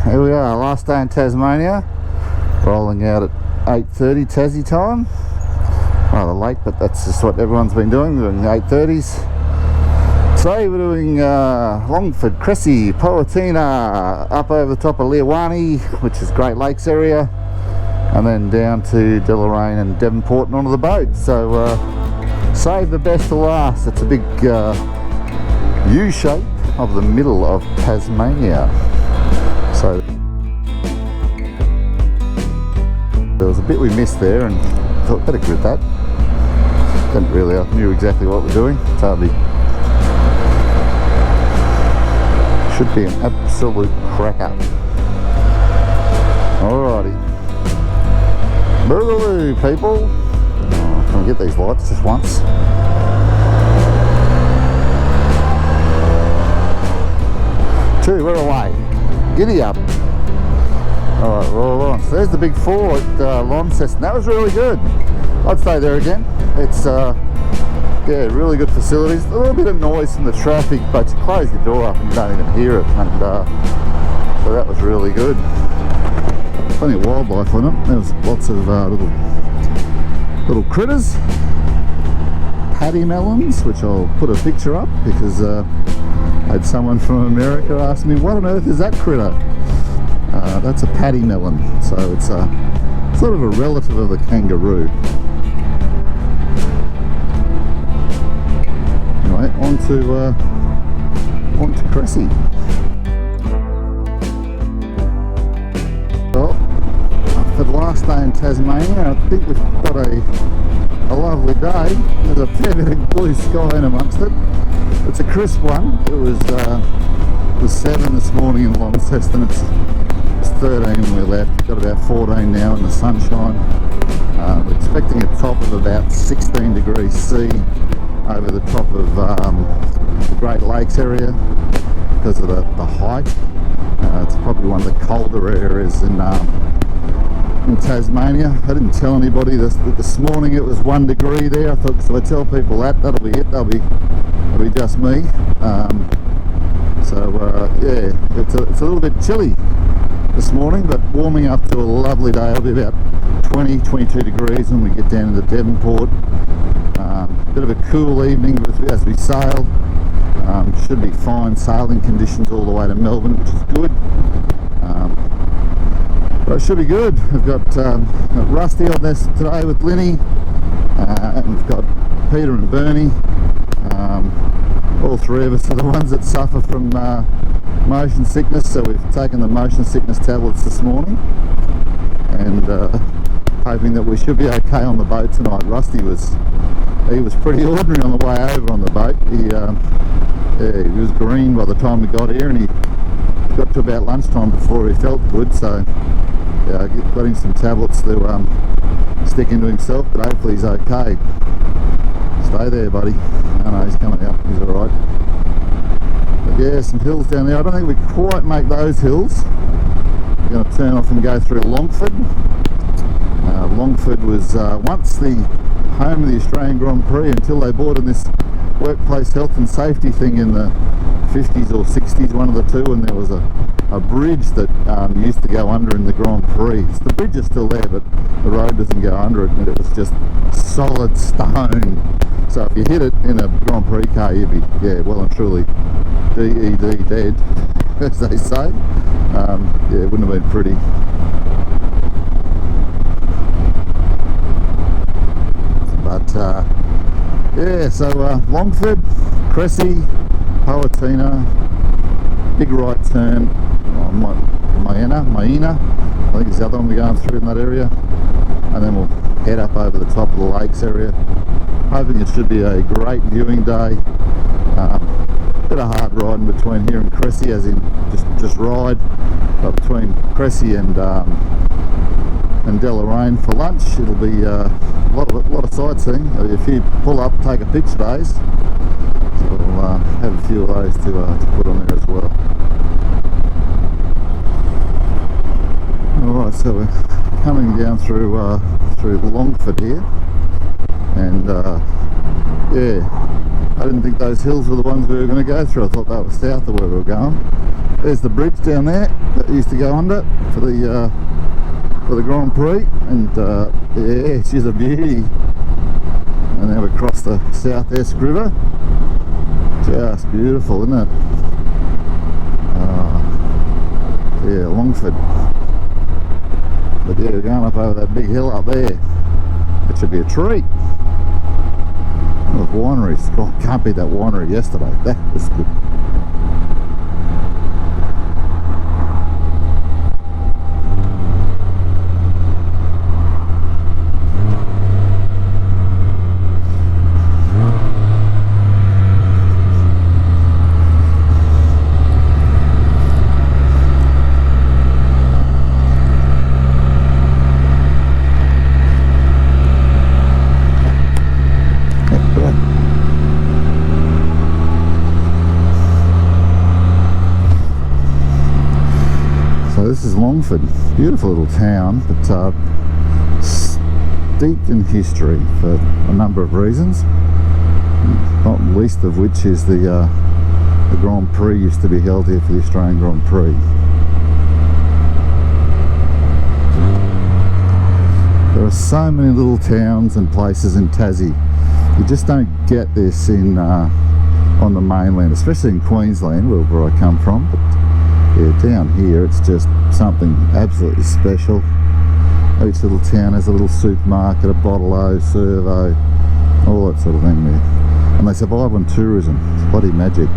Here we are, last day in Tasmania, rolling out at 8:30 Tassie time. Rather late, but that's just what everyone's been doing, doing the 8:30s. Today we're doing Longford, Cressy, Poetina, up over the top of Deloraine, which is Great Lakes area, and then down to Deloraine and Devonport and onto the boat. So save the best to last. It's a big U-shape of the middle of Tasmania. So there was a bit we missed there, and I thought better grid that. Didn't really, I knew exactly what we're doing. Totally should be an absolute cracker. Alrighty, boogaloo people. Oh, can we get these lights just once? Two, we're away. Giddy up. Alright, we're all on. So there's the big four at Launceston. That was really good. I'd stay there again. It's yeah, really good facilities. A little bit of noise from the traffic, but you close your door up and you don't even hear it. And so that was really good. Plenty of wildlife on it. There was lots of little critters. Paddy melons, which I'll put a picture up because I had someone from America ask me, what on earth is that critter? That's a paddy melon, so it's sort of a relative of the kangaroo. Anyway, on to Cressy. Well, for the last day in Tasmania, I think we've got a lovely day. There's a fair bit of blue sky in amongst it. It's a crisp one. It was 7 this morning in Launceston. It's 13 when we left. Got about 14 now in the sunshine. We're expecting a top of about 16 degrees C over the top of the Great Lakes area because of the height. It's probably one of the colder areas in Tasmania. I didn't tell anybody this morning. It was 1 degree there. I thought, so I tell people that'll be it. That'll be just me. Yeah, it's a little bit chilly this morning, but warming up to a lovely day. It'll be about 20-22 degrees when we get down into Devonport. Bit of a cool evening as we sail. Should be fine sailing conditions all the way to Melbourne, which is good. But it should be good. We've got Rusty on this today with Linny, and we've got Peter and Bernie. All three of us are the ones that suffer from motion sickness, so we've taken the motion sickness tablets this morning, and hoping that we should be okay on the boat tonight. Rusty was pretty ordinary on the way over on the boat. He was green by the time we got here, and he got to about lunchtime before he felt good, so yeah, I got him some tablets to stick into himself, but hopefully he's okay. Stay there, buddy. Oh no, he's coming out. He's alright. But yeah, some hills down there. I don't think we quite make those hills. We're going to turn off and go through Longford. Longford was once the home of the Australian Grand Prix until they brought in this workplace health and safety thing in the 50s or 60s, one of the two, and there was a bridge that used to go under in the Grand Prix. The bridge is still there, but the road doesn't go under it, and it was just solid stone. So if you hit it in a Grand Prix car, you'd be, yeah, well and truly DED dead, as they say. Yeah, it wouldn't have been pretty. But yeah, so Longford, Cressy, Poetina, big right turn, Maina, I think it's the other one we're going through in that area, and then we'll head up over the top of the lakes area. Hoping it should be a great viewing day. Bit of hard riding between here and Cressy, as in just ride, but between Cressy and Deloraine for lunch, it'll be a lot of sightseeing. If you pull up, take a picture days, so we'll have a few of those to put on there as well. Alright, so we're coming down through Longford here, and yeah, I didn't think those hills were the ones we were going to go through. I thought that was south of where we were going. There's the bridge down there that used to go under for the Grand Prix, and yeah, she's a beauty. And then we cross the South Esk River. Just beautiful, isn't it? Yeah, Longford. But yeah, we're going up over that big hill up there. It should be a treat. Oh, wineries. God, can't beat that winery yesterday. That was good. This is Longford, beautiful little town, but steeped in history for a number of reasons, not least of which is the Grand Prix used to be held here for the Australian Grand Prix. There are so many little towns and places in Tassie. You just don't get this in on the mainland, especially in Queensland, where I come from. But yeah, down here it's just something absolutely special. Each little town has a little supermarket, a bottle-o, servo, all that sort of thing there. And they survive on tourism. It's bloody magic.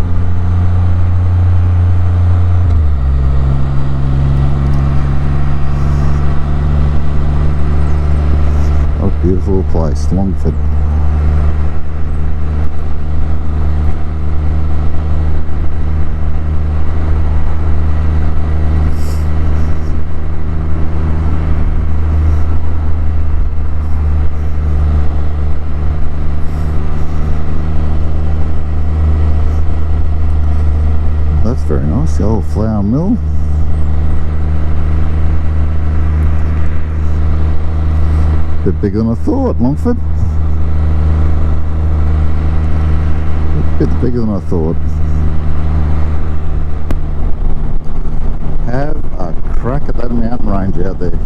What a beautiful little place, Longford. Very nice, the old flour mill. Bit bigger than I thought, Longford. Bit bigger than I thought. Have a crack at that mountain range out there.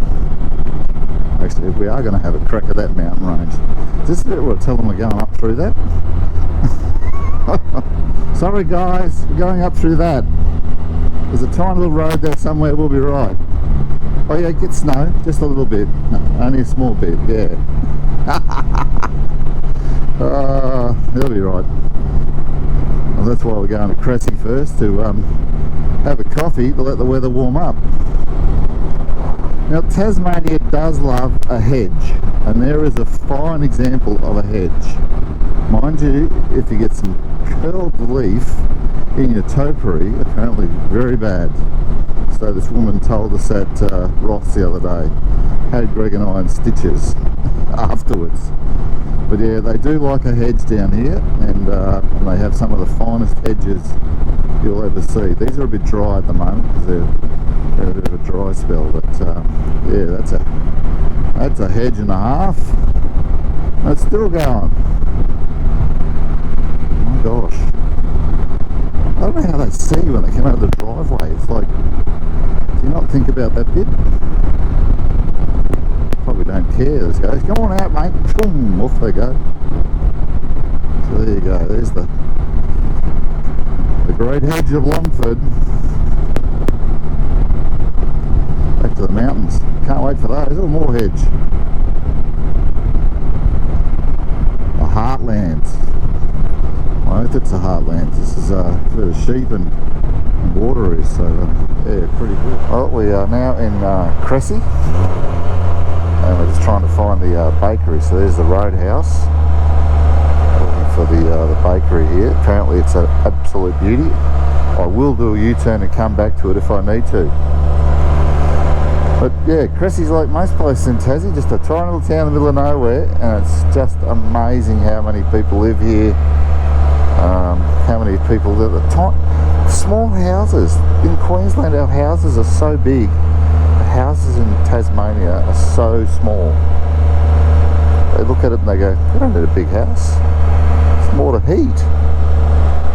Actually, we are going to have a crack at that mountain range. Is this the bit where I tell them we're going up through that? Sorry guys, we're going up through that. There's a tiny little road there somewhere, we'll be right. Oh yeah, get snow, just a little bit. No, only a small bit, yeah. They'll be right. Well, that's why we're going to Cressy first, to have a coffee to let the weather warm up. Now Tasmania does love a hedge, and there is a fine example of a hedge. Mind you, if you get some curled leaf in your topiary, apparently very bad. So this woman told us at Ross the other day. Had Greg and I in stitches afterwards. But yeah, they do like a hedge down here, and they have some of the finest hedges you'll ever see. These are a bit dry at the moment because they're a bit of a dry spell, but yeah, that's a hedge and a half. And it's still going. Gosh, I don't know how they see you when they come out of the driveway. It's like, do you not think about that bit? Probably don't care. This goes, come on out mate, boom, off they go. So there you go, there's the great hedge of Longford. Back to the mountains, can't wait for those. Oh, more hedge. The heartlands. I think it's the heartlands. This is where the sheep and water is, so yeah, pretty good. Well, we are now in Cressy, and we're just trying to find the bakery. So there's the roadhouse. Looking for the bakery here. Apparently it's an absolute beauty. I will do a U-turn and come back to it if I need to. But yeah, Cressy's like most places in Tassie, just a tiny little town in the middle of nowhere, and it's just amazing how many people live here. How many people live at the time. Small houses. In Queensland our houses are so big. The houses in Tasmania are so small. They look at it and they go, we don't need a big house. It's more to heat.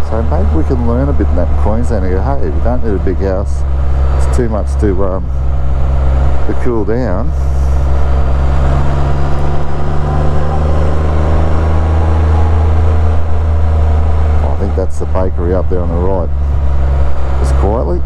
So maybe we can learn a bit in that Queensland and go, hey, we don't need a big house. It's too much to cool down. I think that's the bakery up there on the right. Just quietly.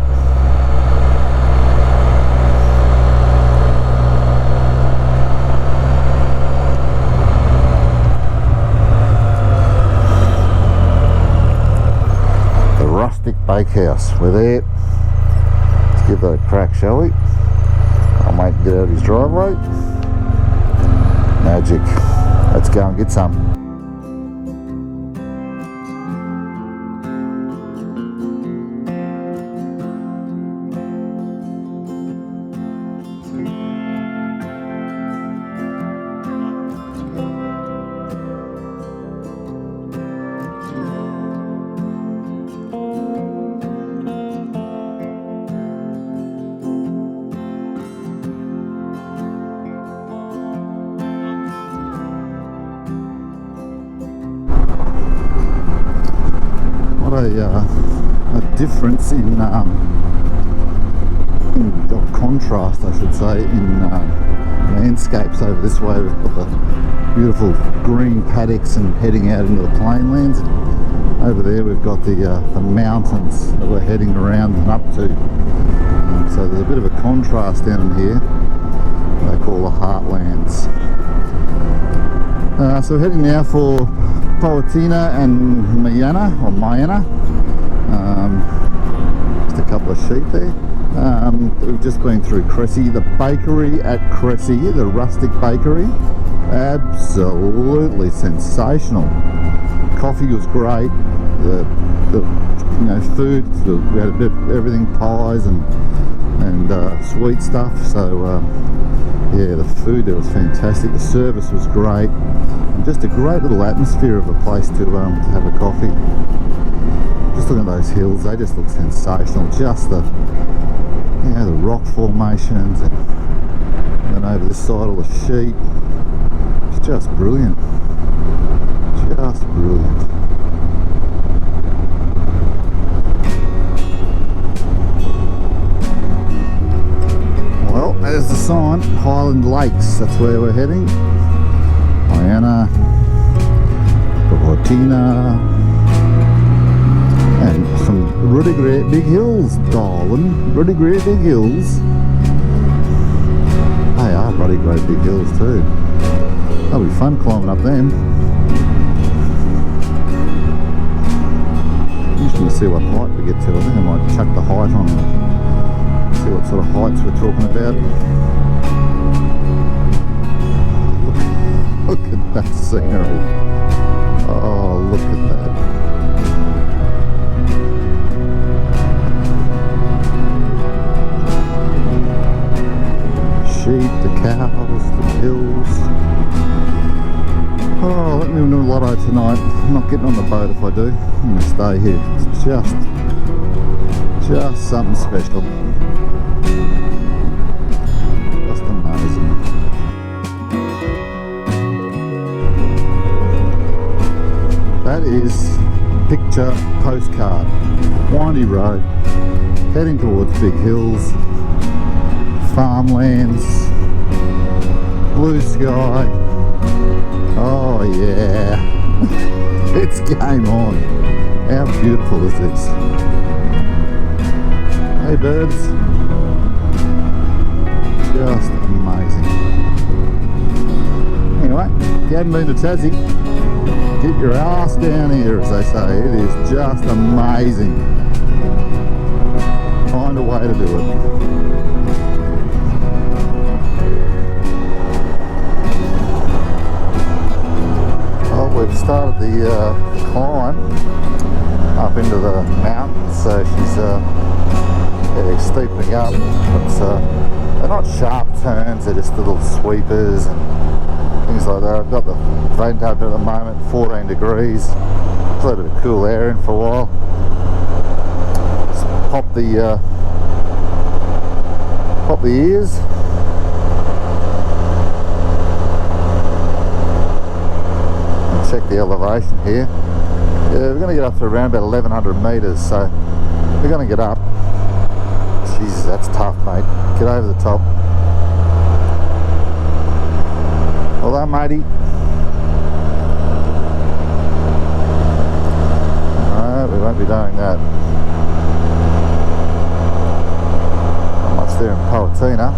Rustic Bakehouse. We're there. Let's give that a crack, shall we? I'll make him get out of his driveway. Magic. Let's go and get some. A difference in contrast, I should say, in landscapes over this way. We've got the beautiful green paddocks and heading out into the plainlands. Over there we've got the mountains that we're heading around and up to. So there's a bit of a contrast down in here. They call the heartlands. So we're heading now for Poetina and Mayana. Just a couple of sheep there. We've just been through Cressy, the bakery at Cressy, the rustic bakery. Absolutely sensational. Coffee was great. The food, we had a bit of everything, pies and sweet stuff. So yeah, the food there was fantastic. The service was great. And just a great little atmosphere of a place to have a coffee. Just looking at those hills, they just look sensational. Just the rock formations, and then over this side all the sheep. It's just brilliant. Just brilliant. Well, there's the sign, Highland Lakes. That's where we're heading. Diana, Poetina, and some really great big hills, darling. Really great big hills. They are bloody great big hills too. That'll be fun climbing up them. Interesting to see what height we get to. I think I might chuck the height on. See what sort of heights we're talking about. Look at that scenery. Oh, look at that. Sheep, the cows, the hills. Oh, let me win a lotto tonight. I'm not getting on the boat if I do. I'm going to stay here. It's just something special. Just amazing. That is picture postcard. Windy road, heading towards big hills, farmlands, blue sky. Oh yeah, it's game on. How beautiful is this? Hey birds, just amazing. Anyway, if you haven't been to Tassie, get your ass down here, as they say. It is just amazing. Find a way to do it. Well, we've started the climb up into the mountains, so she's steepening up. But they're not sharp turns, they're just little sweepers and things like that. I've got the vent open at the moment, 14 degrees. Just let a bit of cool air in for a while. Just pop the ears. And check the elevation here. Yeah, we're going to get up to around about 1100 metres, so we're going to get up. Jesus, that's tough, mate. Get over the top. Well done, matey. No, we won't be doing that. Not much there in Poetina.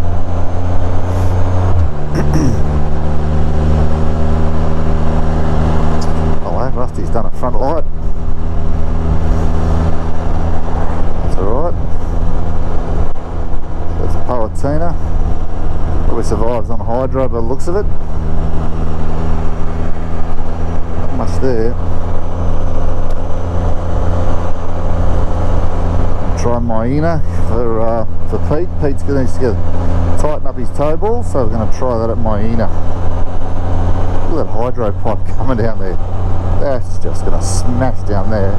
Rusty's done a front light. That's alright. That's Poetina. Probably survives on hydro by the looks of it. Not much there. Try Poetina for Pete. Pete's going to tighten up his toe ball, so we're going to try that at Poetina. Look at that hydro pipe coming down there. That's just going to smash down there.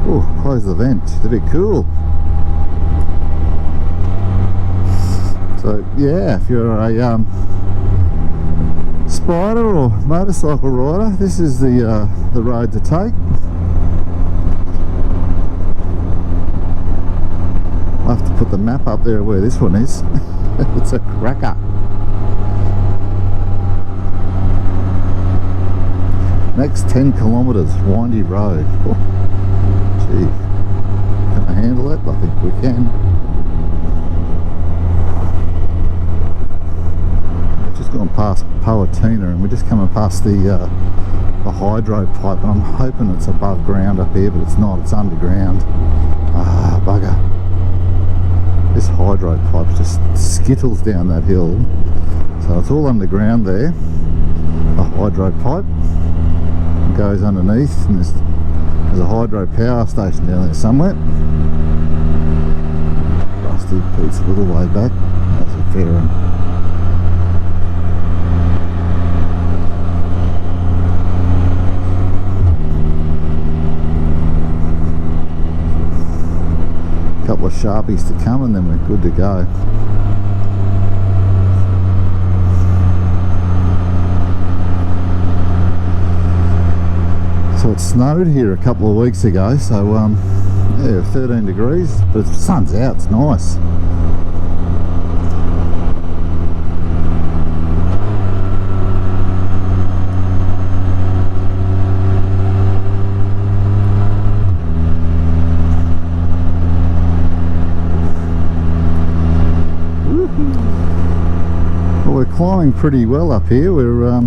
Oh, close the vent. It's a bit cool. So yeah, if you're a Spyder or motorcycle rider, this is the road to take. I'll have to put the map up there where this one is. It's a cracker. Next 10 kilometres, windy road. Oh, gee, can I handle it? I think we can. We've just gone past Poetina and we're just coming past the hydro pipe, and I'm hoping it's above ground up here, but it's not. It's underground. Ah, bugger. This hydro pipe just skittles down that hill, so it's all underground there. A hydro pipe goes underneath, and there's a hydro power station down there somewhere. Rusty Pete's a little way back. That's a fair one. Couple of sharpies to come and then we're good to go. So it snowed here a couple of weeks ago, so yeah, 13 degrees, but the sun's out, it's nice. Well, we're climbing pretty well up here. We're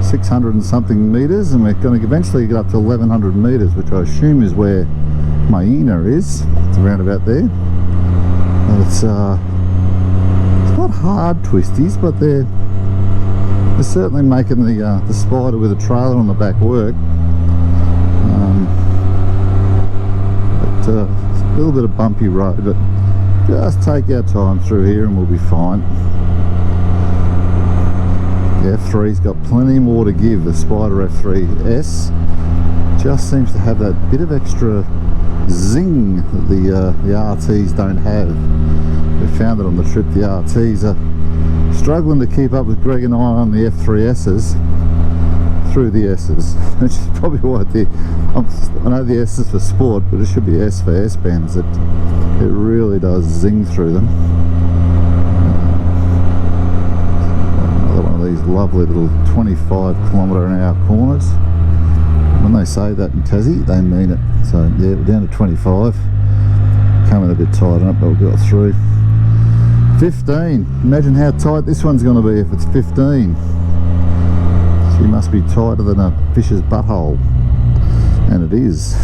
600 and something metres, and we're going to eventually get up to 1100 metres, which I assume is where Poetina is. It's around about there. And it's not hard twisties, but they're certainly making the Spyder with a trailer on the back work. But a little bit of bumpy road, but just take our time through here and we'll be fine. The F3's got plenty more to give. The Spyder F3S just seems to have that bit of extra zing that the RTs don't have. We found it on the trip. The RTs are struggling to keep up with Greg and I on the F3Ss through the S's, which is probably why I know the S is for sport, but it should be S for S-bends. It really does zing through them. These lovely little 25km/h corners. When they say that in Tassie, they mean it. So yeah, we're down to 25. Coming a bit tight up, but we'll go through. 15. Imagine how tight this one's going to be if it's 15. She must be tighter than a fish's butthole. And it is.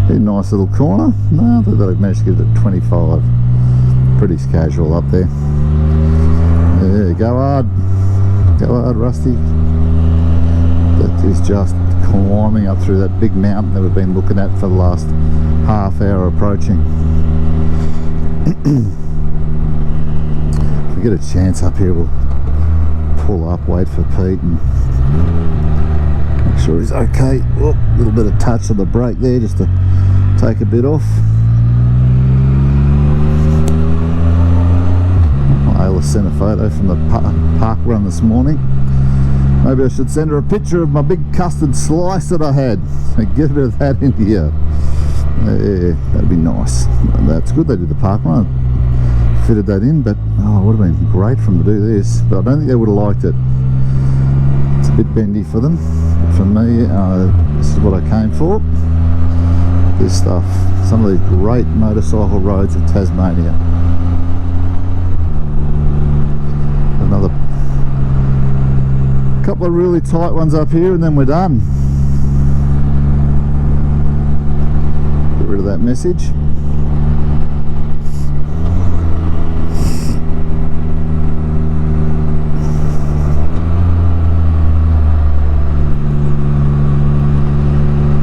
A nice little corner. No, I thought they'd managed to get it at 25. Pretty casual up there. Yeah, go hard, Rusty. That is just climbing up through that big mountain that we've been looking at for the last half hour approaching. If we get a chance up here, we'll pull up, wait for Pete and make sure he's okay. Oh, a little bit of touch on the brake there just to take a bit off. I'll send a photo from the park run this morning. Maybe I should send her a picture of my big custard slice that I had and get a bit of that in here. Yeah, that'd be nice. That's good they did the park run. Fitted that in, but oh, it would have been great for them to do this, but I don't think they would have liked it. It's a bit bendy for them, but for me, this is what I came for. This stuff, some of these great motorcycle roads of Tasmania. Another couple of really tight ones up here and then we're done. Get rid of that message.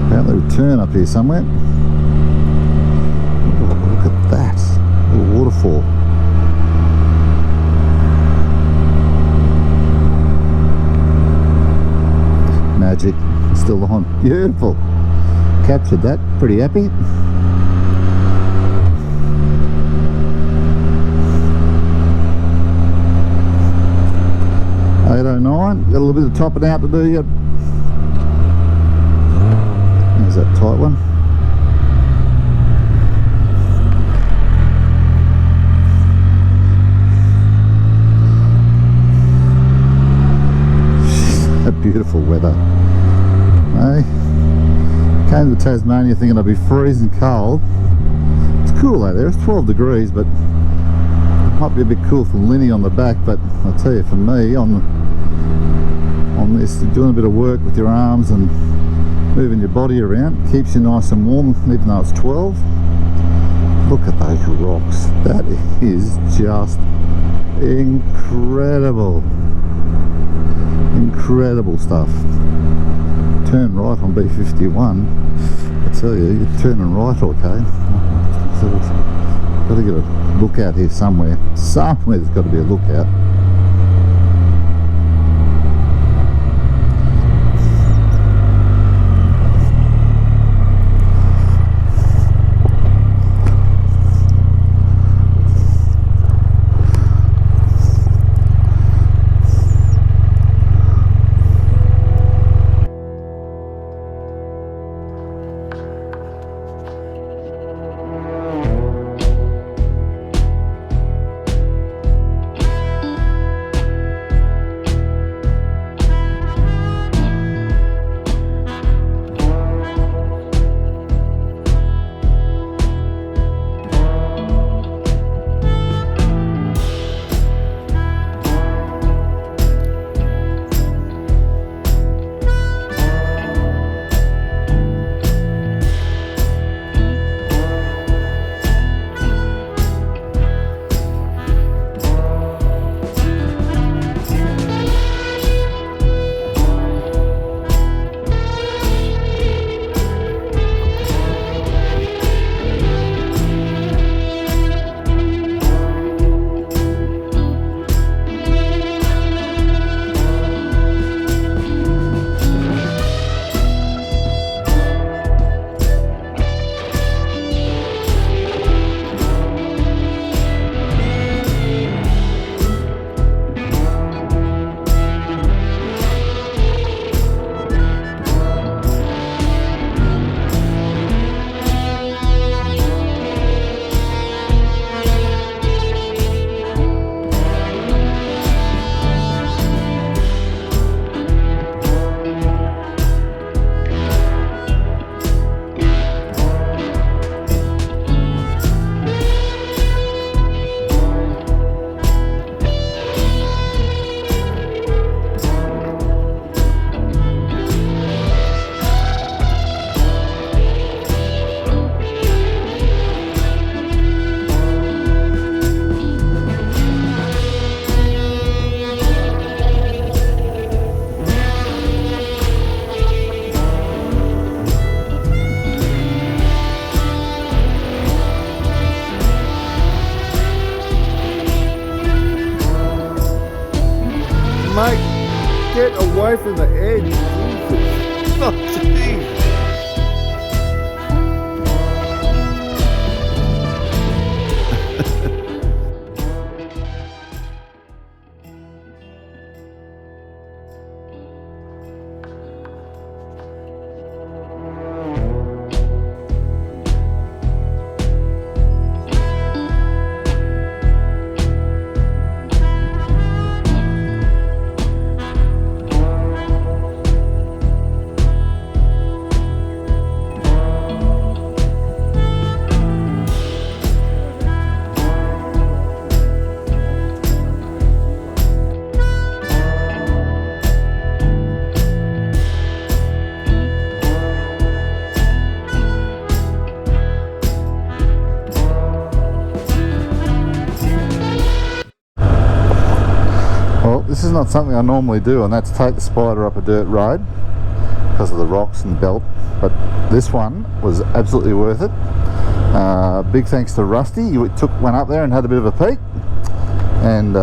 Apparently we turn up here somewhere. Oh, look at that, a waterfall. Magic, still on, beautiful. Captured that, pretty happy. $8.09, got a little bit of topping out to do yet. There's that tight one. Beautiful weather. Hey, came to Tasmania thinking I'd be freezing cold. It's cool out there, it's 12 degrees, but it might be a bit cool for Linny on the back, but I'll tell you, for me on this, doing a bit of work with your arms and moving your body around keeps you nice and warm even though it's 12. Look at those rocks, that is just incredible. Incredible stuff. Turn right on B51. I tell you, you're turning right, okay. So got to get a lookout here somewhere. Somewhere there's got to be a lookout. Mate, get away from the edge. Jesus. Oh, jeez. this is not something I normally do, and that's take the Spyder up a dirt road because of the rocks and belt, but this one was absolutely worth it. Big thanks to Rusty. He went up there and had a bit of a peek, and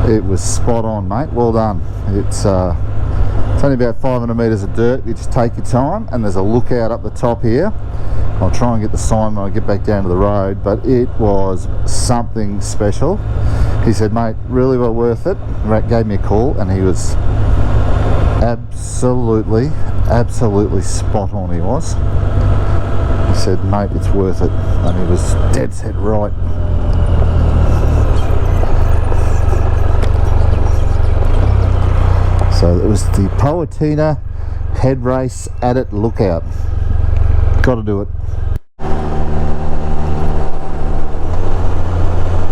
it was spot on, mate. Well done. It's only about 500 metres of dirt. You just take your time, and there's a lookout up the top here. I'll try and get the sign when I get back down to the road, but it was something special. He said, mate, really well worth it. Gave me a call, and he was absolutely spot on. He was. He said, mate, it's worth it, and he was dead set right. So it was the Poetina head race at it lookout. Got to do it.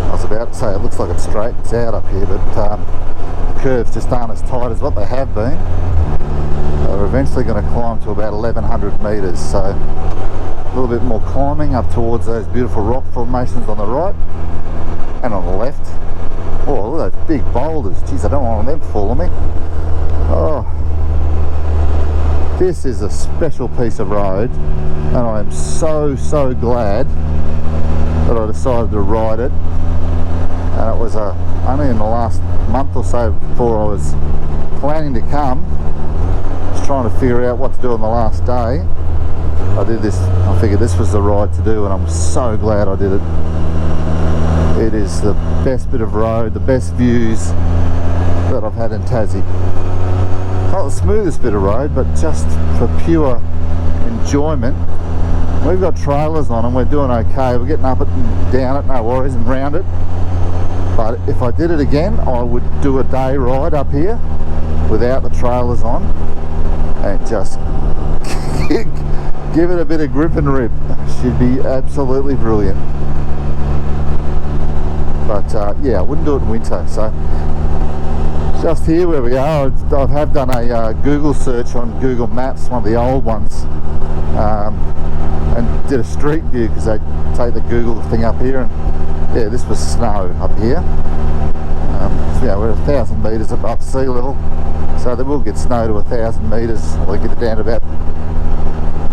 I was about to say it looks like it straightens out up here, but the curves just aren't as tight as what they have been. We're eventually going to climb to about 1100 metres, so a little bit more climbing up towards those beautiful rock formations on the right and on the left. Oh, look at those big boulders. Geez, I don't want them falling me. Oh, this is a special piece of road, and I am so glad that I decided to ride it. And it was only in the last month or so before I was planning to come, just trying to figure out what to do on the last day. I did this. I figured this was the ride to do, and I'm so glad I did it. It is the best bit of road, the best views that I've had in Tassie. Not the smoothest bit of road, but just for pure enjoyment. We've got trailers on and we're doing okay. We're getting up it and down it, no worries, and round it. But if I did it again, I would do a day ride up here without the trailers on and just give it a bit of grip and rip. Should be absolutely brilliant. But yeah, I wouldn't do it in winter. So just here where we are, I have done a Google search on Google Maps, one of the old ones, and did a street view because they take the Google thing up here, and yeah, this was snow up here. So yeah, we're 1,000 metres above sea level, so they will get snow to 1,000 metres, or they get it down to about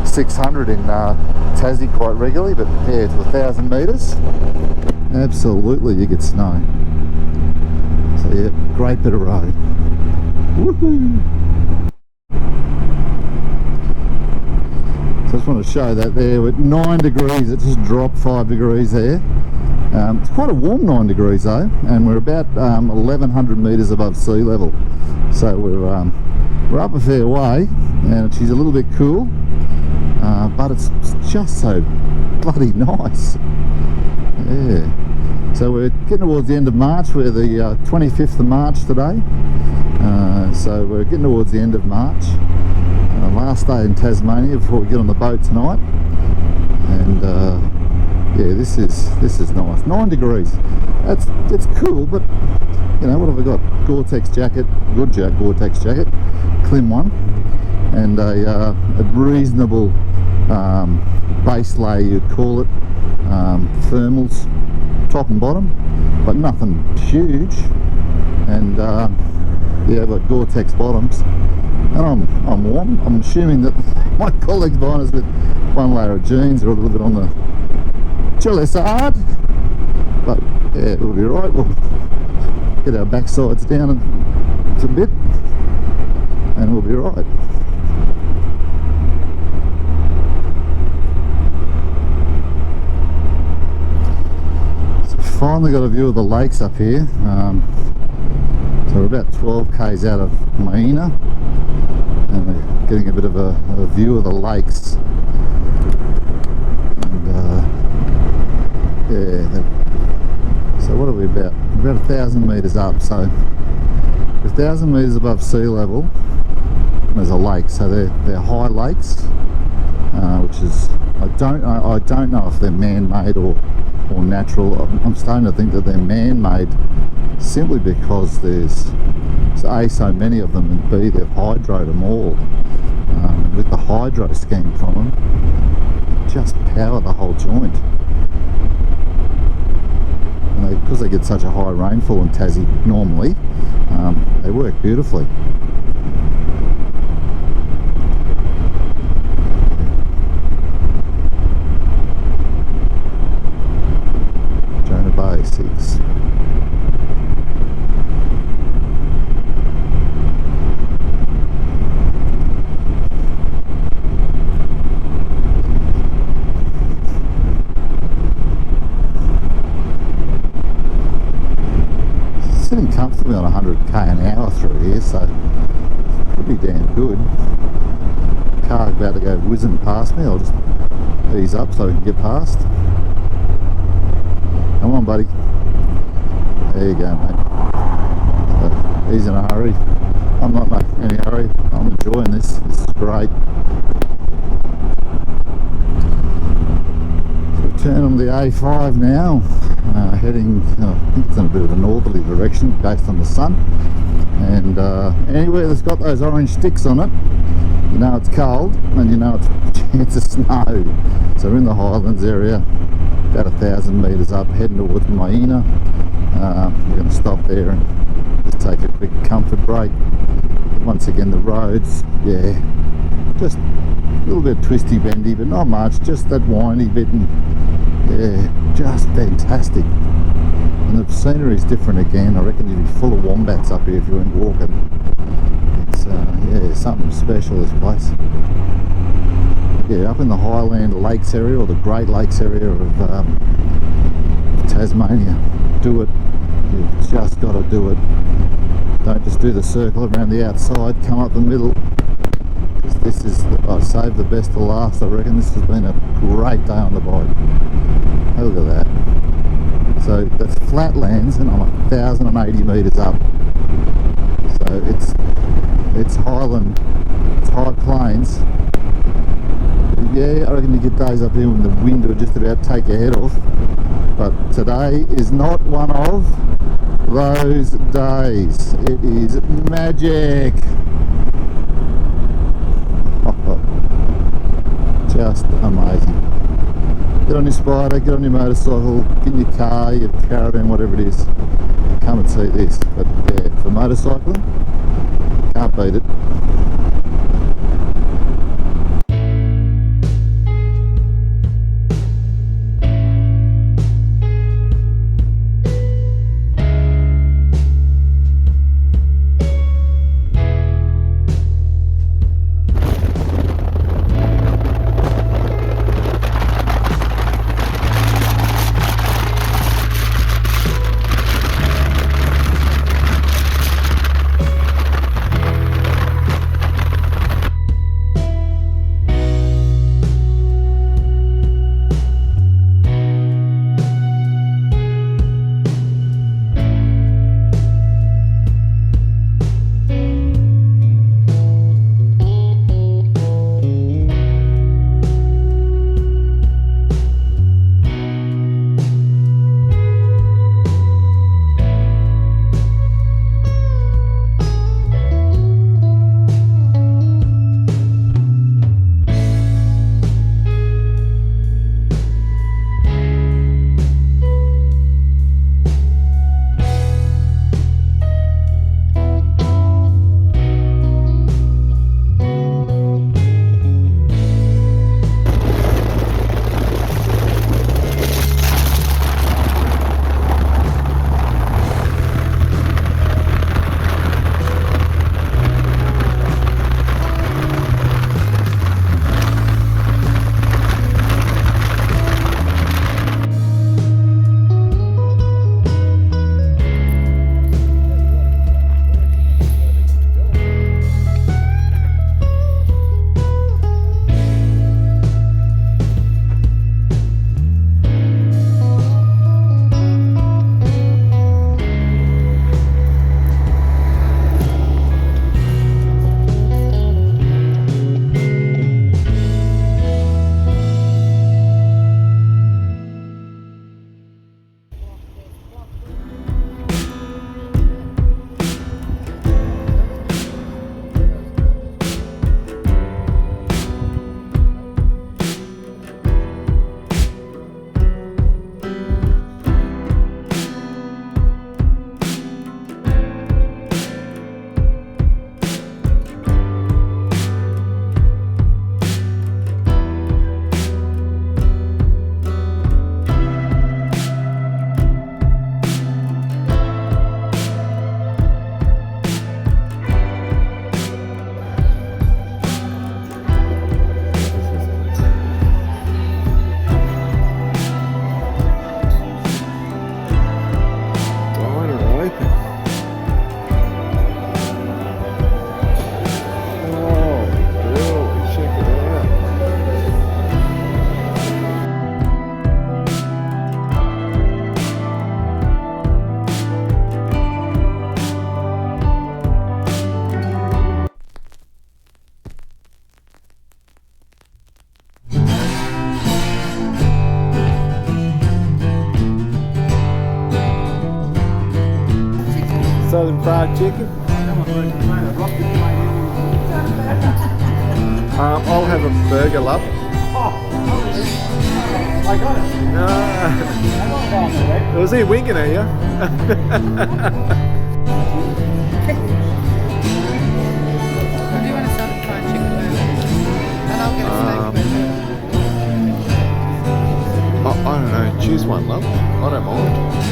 600 in Tassie quite regularly, but yeah, to 1,000 metres, absolutely you get snow. So yeah, great bit of road. Woohoo! So I just want to show that there, at 9 degrees, it just dropped 5 degrees there. It's quite a warm 9 degrees though, and we're about 1,100 metres above sea level. So we're up a fair way, and she's a little bit cool, but it's just so bloody nice. Yeah. So we're getting towards the end of March. We're the 25th of March today. So we're getting towards the end of March. Last day in Tasmania before we get on the boat tonight. And yeah, this is nice. 9 degrees. It's cool, but you know, what have I got? Gore-Tex jacket, good Gore-Tex jacket, Klim one, and a reasonable base layer, you'd call it, thermals, top and bottom, but nothing huge. And yeah, I've got Gore-Tex bottoms, and I'm warm. I'm assuming that my colleagues behind us with one layer of jeans are a little bit on the chilly side, but yeah, we'll be right. We'll get our backsides down a bit, and we'll be right. Finally got a view of the lakes up here. So we're about 12 k's out of Poetina, and we're getting a bit of a view of the lakes. And yeah, so what are we about? We're about 1,000 metres up. So 1,000 metres above sea level, there's a lake. So they're high lakes, which is I don't know if they're man-made or natural. I'm starting to think that they're man-made simply because there's A, so many of them, and B, they've hydroed them all. With the hydro scheme from them, just power the whole joint. And because they get such a high rainfall in Tassie normally, They work beautifully. Jonah Bay 6. Sitting comfortably on 100k an hour through here, so it's pretty damn good. Car about to go whizzing past me. I'll just ease up so I can get past. Come on, buddy. There you go, mate. So he's in a hurry. I'm not in any hurry. I'm enjoying this. This is great. So turn on the A5 now. Heading, I think it's in a bit of a northerly direction based on the sun, and anywhere that's got those orange sticks on it, you know it's cold and you know it's a chance of snow. So we're in the Highlands area, about 1,000 metres up, heading towards Poetina. We're going to stop there and just take a quick comfort break. Once again, the roads, yeah, just a little bit twisty bendy, but not much, just that windy bit, and yeah, just fantastic. And the scenery is different again. I reckon you'd be full of wombats up here if you went walking. It's yeah, something special, this place. Yeah, up in the Highland Lakes area, or the Great Lakes area of Tasmania. Do it. You've just got to do it. Don't just do the circle around the outside, come up the middle. This is, I saved the best to last. I reckon this has been a great day on the bike. Hey, look at that. So that's flatlands and I'm 1,080 metres up. So it's highland, it's high plains. Yeah, I reckon you get days up here when the wind will just about take your head off. But today is not one of those days. It is magic. Just amazing. Get on your Spyder, get on your motorcycle, get in your car, your caravan, whatever it is. Come and see this. But yeah, for motorcycling, can't beat it. southern fried chicken. I'll have a burger, love. I got it. Was he winking at you? Do you want a southern fried chicken burger? And I'll get a steak burger. I don't know. Choose one, love. I don't mind.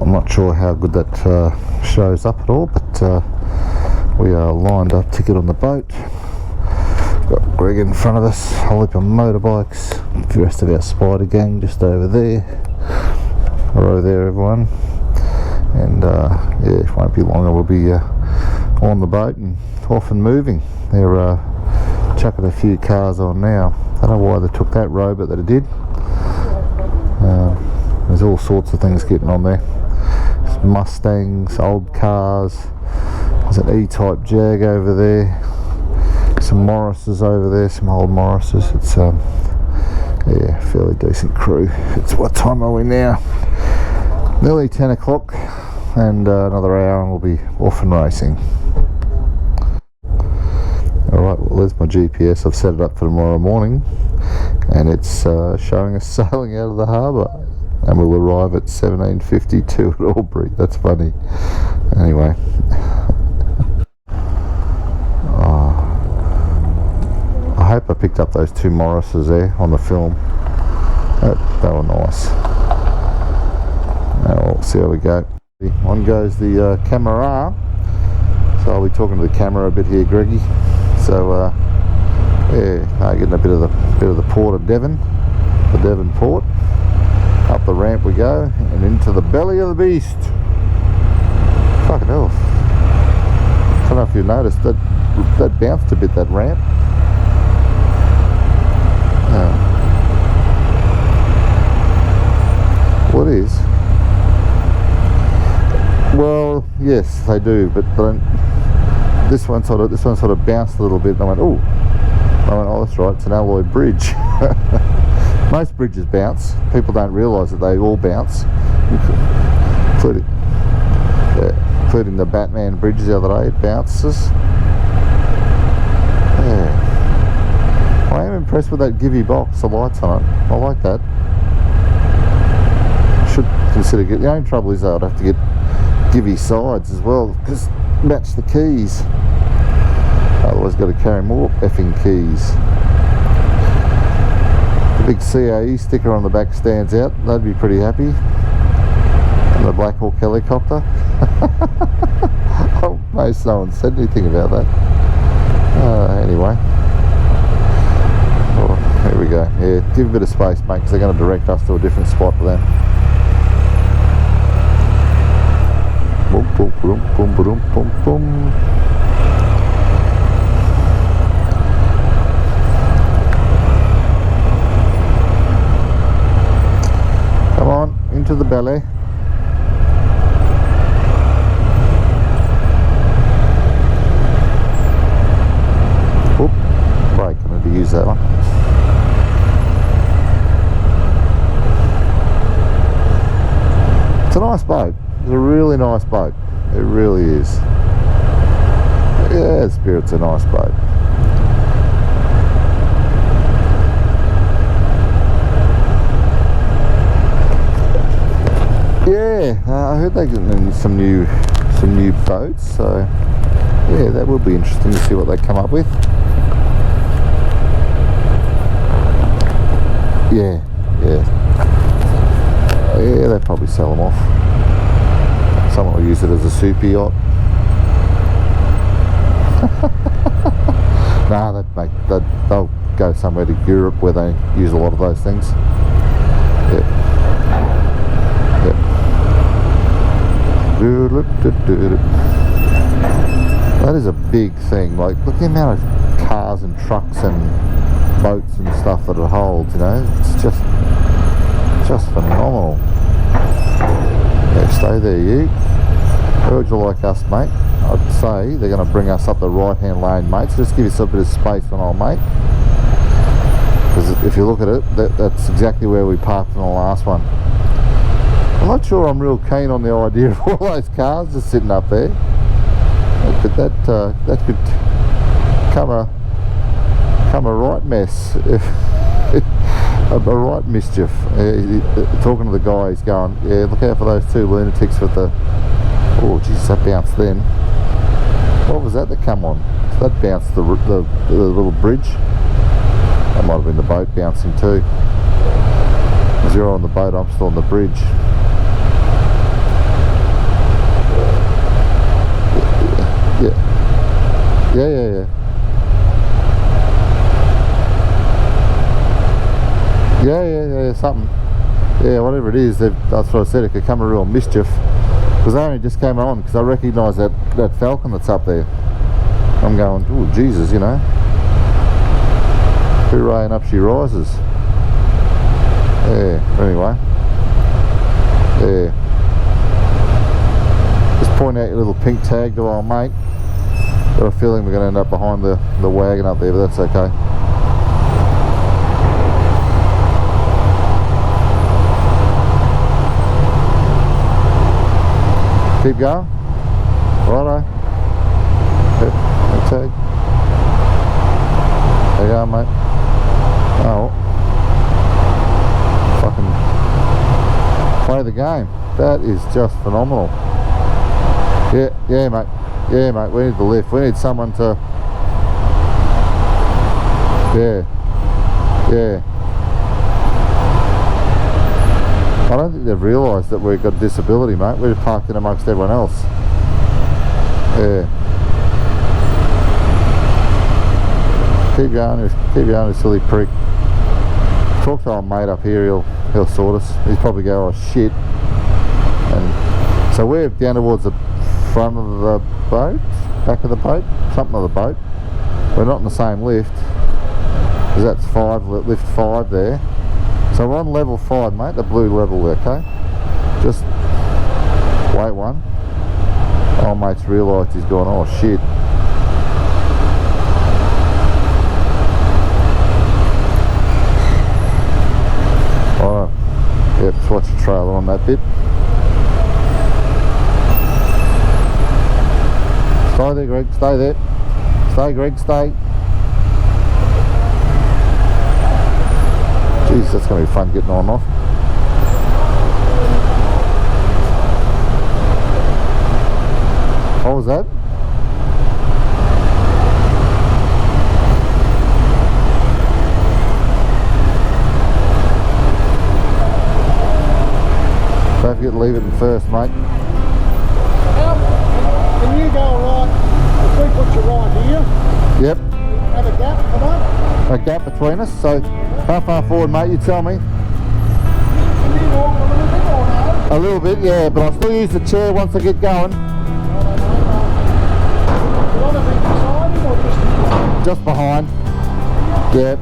I'm not sure how good that shows up at all, but we are lined up, ticket on the boat. Got Greg in front of us, a whole heap of motorbikes, the rest of our Spyder gang just over there. Hello there everyone. And yeah, it won't be long, we'll be on the boat and off and moving. They're chucking a few cars on now. I don't know why they took that road, but they did. There's all sorts of things getting on there. There's Mustangs, old cars. There's an E-type Jag over there. Some Morrises over there, some old Morrises. It's yeah, fairly decent crew. It's what time are we now? Nearly 10 o'clock, and another hour and we'll be off and racing. Alright, well there's my GPS. I've set it up for tomorrow morning, and it's showing us sailing out of the harbour, and we'll arrive at 17:52 at Albury. That's funny. Anyway, I hope I picked up those two Morrises there on the film. They were nice. Now we'll see how we go. On goes the camera. So I'll be talking to the camera a bit here, Greggy. So yeah, getting a bit of the port of Devon, the Devonport. Up the ramp we go, and into the belly of the beast. Fucking hell. I don't know if you noticed that bounced a bit, that ramp. What is? Well, yes, they do, but this one sort of bounced a little bit, and I went, oh, that's right, it's an alloy bridge. Most bridges bounce. People don't realise that they all bounce, including the Batman bridge the other day. It bounces. Yeah. I am impressed with that Givey box, the lights on it. I like that. Should consider getting. The only trouble is I'd have to get Givey sides as well, because match the keys. Otherwise, got to carry more effing keys. The big CAE sticker on the back stands out. They'd be pretty happy. And the Black Hawk helicopter. Oh, most no one said anything about that. Anyway. Oh, here we go. Yeah, give a bit of space, mate, because they're going to direct us to a different spot for them. Boom, boom, boom, boom, boom, boom, boom. Come on, into the belly. Oop, brake, I need to use that one. It's a nice boat. It's a really nice boat. It really is. Yeah, Spirit's a nice boat. Yeah, I heard they're getting some new boats, so yeah, that will be interesting to see what they come up with. Yeah, they'll probably sell them off. Someone will use it as a super yacht. Nah, they'll go somewhere to Europe where they use a lot of those things. Yeah. That is a big thing. Like, look at the amount of cars and trucks and boats and stuff that it holds, you know. It's just phenomenal. Yeah, stay there, you. Where would you like us, mate? I'd say they're going to bring us up the right hand lane, mate, so just give us a bit of space on old mate, because if you look at it, that's exactly where we parked in the last one. I'm not sure I'm real keen on the idea of all those cars just sitting up there, but that could come a right mess, a right mischief. Talking to the guy, he's going, yeah, look out for those two lunatics with the, oh jeez, that bounced then. What was that come on? So that bounced the little bridge. That might have been the boat bouncing too. As you're on the boat, I'm still on the bridge. Yeah, something. Yeah, whatever it is, that's what I said, it could come a real mischief. Because I only just came on, because I recognise that falcon that's up there. I'm going, oh Jesus, you know. Hooray, and up she rises. Yeah, anyway. Yeah. Just point out your little pink tag to old mate. Got a feeling we're going to end up behind the wagon up there, but that's okay. Keep going. Righto. Yep, tag. There you go, mate. Oh. Fucking play the game. That is just phenomenal. Yeah, mate. Yeah, mate, we need the lift. We need someone to... Yeah. I don't think they've realised that we've got a disability, mate. We're parked in amongst everyone else. Yeah. Keep going, you silly prick. Talk to our mate up here, he'll sort us. He'll probably go, oh shit. And so we're down towards the front of the boat, back of the boat, something of the boat. We're not in the same lift, because that's lift 5 there. So we're on level 5, mate, the blue level there, okay? Just wait one. Oh, mate's realised he's gone, oh shit. Alright, yep, just watch the trailer on that bit. Stay there, Greg, stay there. Stay, Greg, stay. Jeez, that's going to be fun getting on and off. What was that? Don't forget to leave it in first, mate. Can you go right, if we put you right here, Yep. have a gap for that? A gap between us, so how far forward, mate, you tell me? Can you walk a little bit or no? A little bit, yeah, but I'll still use the chair once I get going. You want to be beside him or just in front? Just behind. Yep.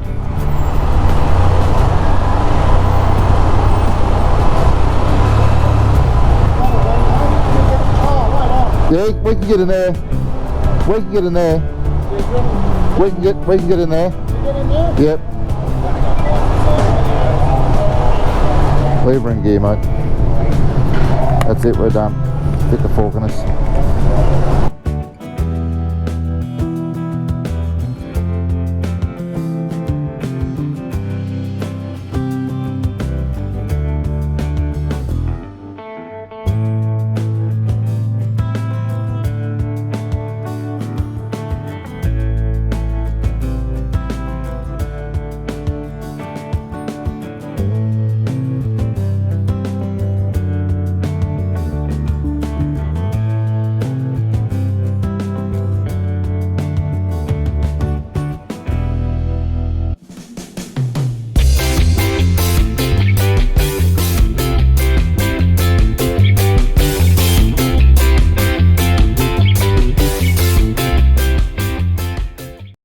Yeah, we can get in there. We can get in there. We can get in there. Yep. Lever in gear, mate. That's it, we're done. fit the fork in us.